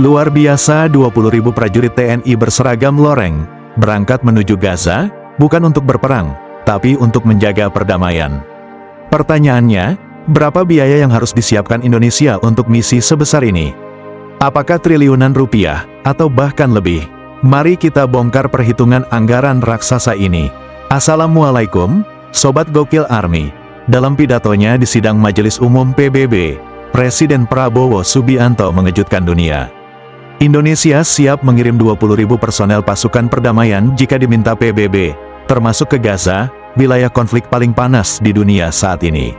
Luar biasa, 20.000 prajurit TNI berseragam loreng, berangkat menuju Gaza, bukan untuk berperang, tapi untuk menjaga perdamaian. Pertanyaannya, berapa biaya yang harus disiapkan Indonesia untuk misi sebesar ini? Apakah triliunan rupiah, atau bahkan lebih? Mari kita bongkar perhitungan anggaran raksasa ini. Assalamualaikum, Sobat Gokil Army. Dalam pidatonya di sidang Majelis Umum PBB, Presiden Prabowo Subianto mengejutkan dunia. Indonesia siap mengirim 20.000 personel pasukan perdamaian jika diminta PBB, termasuk ke Gaza, wilayah konflik paling panas di dunia saat ini.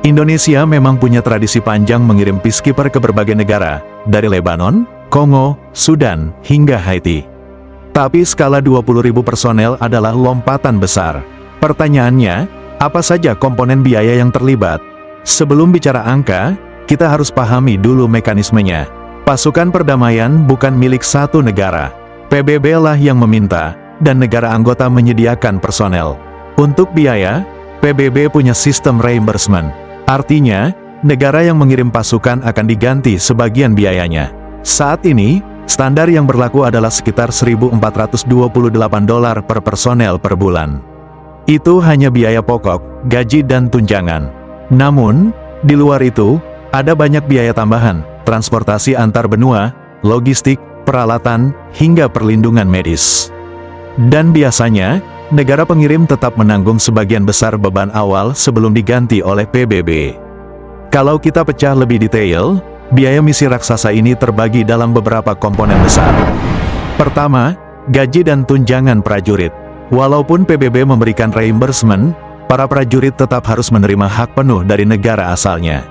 Indonesia memang punya tradisi panjang mengirim peacekeeper ke berbagai negara, dari Lebanon, Kongo, Sudan, hingga Haiti. Tapi skala 20.000 personel adalah lompatan besar. Pertanyaannya, apa saja komponen biaya yang terlibat? Sebelum bicara angka, kita harus pahami dulu mekanismenya. Pasukan perdamaian bukan milik satu negara. PBB lah yang meminta, dan negara anggota menyediakan personel. Untuk biaya, PBB punya sistem reimbursement. Artinya, negara yang mengirim pasukan akan diganti sebagian biayanya. Saat ini, standar yang berlaku adalah sekitar $1.428 per personel per bulan. Itu hanya biaya pokok, gaji dan tunjangan. Namun, di luar itu, ada banyak biaya tambahan, transportasi antar benua, logistik, peralatan, hingga perlindungan medis. Dan biasanya, negara pengirim tetap menanggung sebagian besar beban awal sebelum diganti oleh PBB. Kalau kita pecah lebih detail, biaya misi raksasa ini terbagi dalam beberapa komponen besar. Pertama, gaji dan tunjangan prajurit. Walaupun PBB memberikan reimbursement, para prajurit tetap harus menerima hak penuh dari negara asalnya.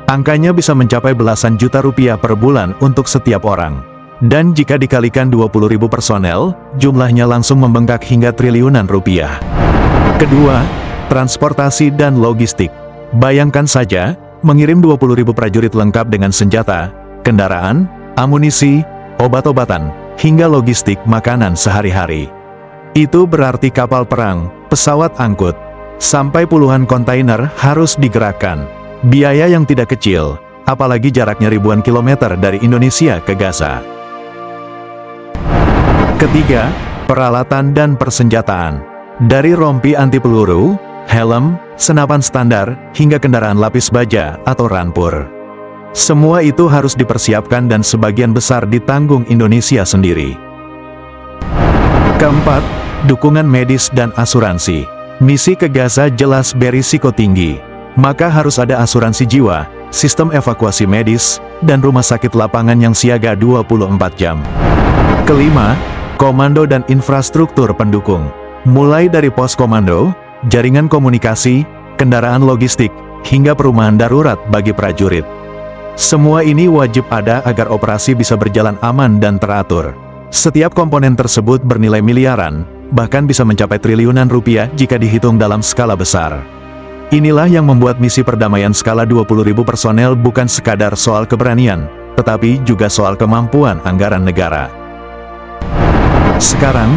Angkanya bisa mencapai belasan juta rupiah per bulan untuk setiap orang. Dan jika dikalikan 20.000 personel, jumlahnya langsung membengkak hingga triliunan rupiah. Kedua, transportasi dan logistik. Bayangkan saja, mengirim 20.000 prajurit lengkap dengan senjata, kendaraan, amunisi, obat-obatan, hingga logistik makanan sehari-hari. Itu berarti kapal perang, pesawat angkut, sampai puluhan kontainer harus digerakkan. Biaya yang tidak kecil, apalagi jaraknya ribuan kilometer dari Indonesia ke Gaza. Ketiga, peralatan dan persenjataan. Dari rompi anti peluru, helm, senapan standar, hingga kendaraan lapis baja atau rampur. Semua itu harus dipersiapkan dan sebagian besar ditanggung Indonesia sendiri. Keempat, dukungan medis dan asuransi. Misi ke Gaza jelas berisiko tinggi, maka harus ada asuransi jiwa, sistem evakuasi medis, dan rumah sakit lapangan yang siaga 24 jam. Kelima, komando dan infrastruktur pendukung. Mulai dari pos komando, jaringan komunikasi, kendaraan logistik, hingga perumahan darurat bagi prajurit. Semua ini wajib ada agar operasi bisa berjalan aman dan teratur. Setiap komponen tersebut bernilai miliaran, bahkan bisa mencapai triliunan rupiah jika dihitung dalam skala besar. Inilah yang membuat misi perdamaian skala 20.000 personel bukan sekadar soal keberanian, tetapi juga soal kemampuan anggaran negara. Sekarang,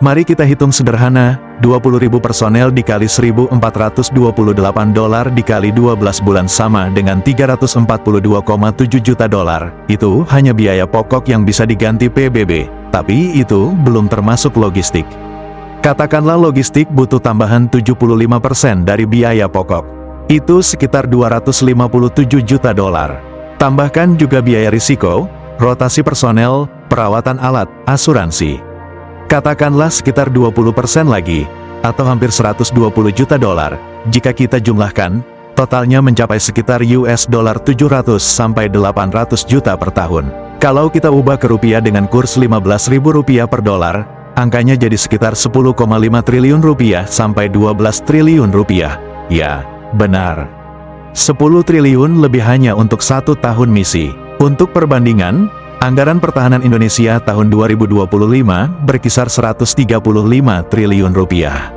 mari kita hitung sederhana, 20.000 personel dikali $1.428 dikali 12 bulan sama dengan $342,7 juta. Itu hanya biaya pokok yang bisa diganti PBB, tapi itu belum termasuk logistik. Katakanlah logistik butuh tambahan 75% dari biaya pokok. Itu sekitar $257 juta. Tambahkan juga biaya risiko, rotasi personel, perawatan alat, asuransi. Katakanlah sekitar 20% lagi, atau hampir $120 juta. Jika kita jumlahkan, totalnya mencapai sekitar $700 sampai 800 juta per tahun. Kalau kita ubah ke rupiah dengan kurs Rp15.000 per dolar, angkanya jadi sekitar 10,5 triliun rupiah sampai 12 triliun rupiah. Ya, benar. 10 triliun lebih hanya untuk 1 tahun misi. Untuk perbandingan, anggaran pertahanan Indonesia tahun 2025 berkisar 135 triliun rupiah.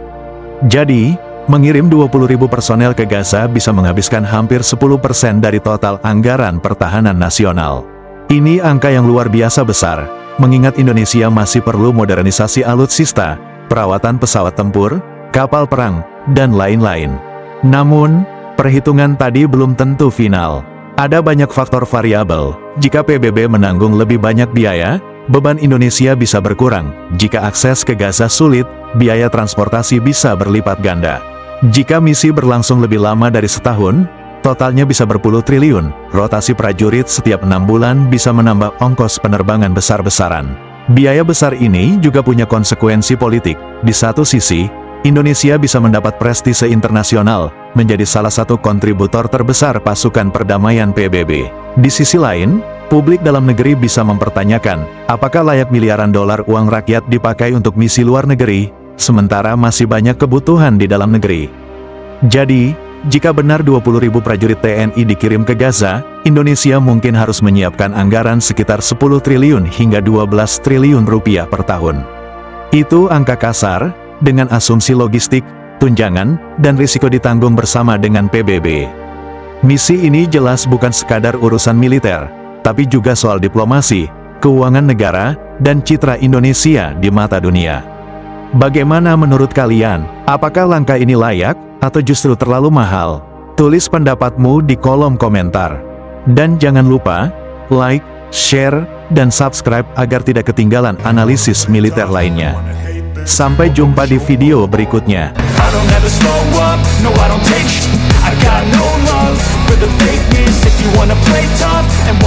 Jadi, mengirim 20.000 personel ke Gaza bisa menghabiskan hampir 10% dari total anggaran pertahanan nasional. Ini angka yang luar biasa besar, mengingat Indonesia masih perlu modernisasi alutsista, perawatan pesawat tempur, kapal perang, dan lain-lain. Namun, perhitungan tadi belum tentu final. Ada banyak faktor variabel. Jika PBB menanggung lebih banyak biaya, beban Indonesia bisa berkurang. Jika akses ke Gaza sulit, biaya transportasi bisa berlipat ganda. Jika misi berlangsung lebih lama dari setahun, totalnya bisa berpuluh triliun. Rotasi prajurit setiap 6 bulan bisa menambah ongkos penerbangan besar-besaran. Biaya besar ini juga punya konsekuensi politik. Di satu sisi, Indonesia bisa mendapat prestise internasional, menjadi salah satu kontributor terbesar pasukan perdamaian PBB. Di sisi lain, publik dalam negeri bisa mempertanyakan, apakah layak miliaran dolar uang rakyat dipakai untuk misi luar negeri, sementara masih banyak kebutuhan di dalam negeri. Jadi, jika benar 20.000 prajurit TNI dikirim ke Gaza, Indonesia mungkin harus menyiapkan anggaran sekitar 10 triliun hingga 12 triliun rupiah per tahun. Itu angka kasar, dengan asumsi logistik, tunjangan, dan risiko ditanggung bersama dengan PBB. Misi ini jelas bukan sekadar urusan militer, tapi juga soal diplomasi, keuangan negara, dan citra Indonesia di mata dunia. Bagaimana menurut kalian? Apakah langkah ini layak, atau justru terlalu mahal? Tulis pendapatmu di kolom komentar. Dan jangan lupa, like, share, dan subscribe agar tidak ketinggalan analisis militer lainnya. Sampai jumpa di video berikutnya. I don't ever slow up, no I don't take sh- I got no love for the fakeness. If you wanna play tough and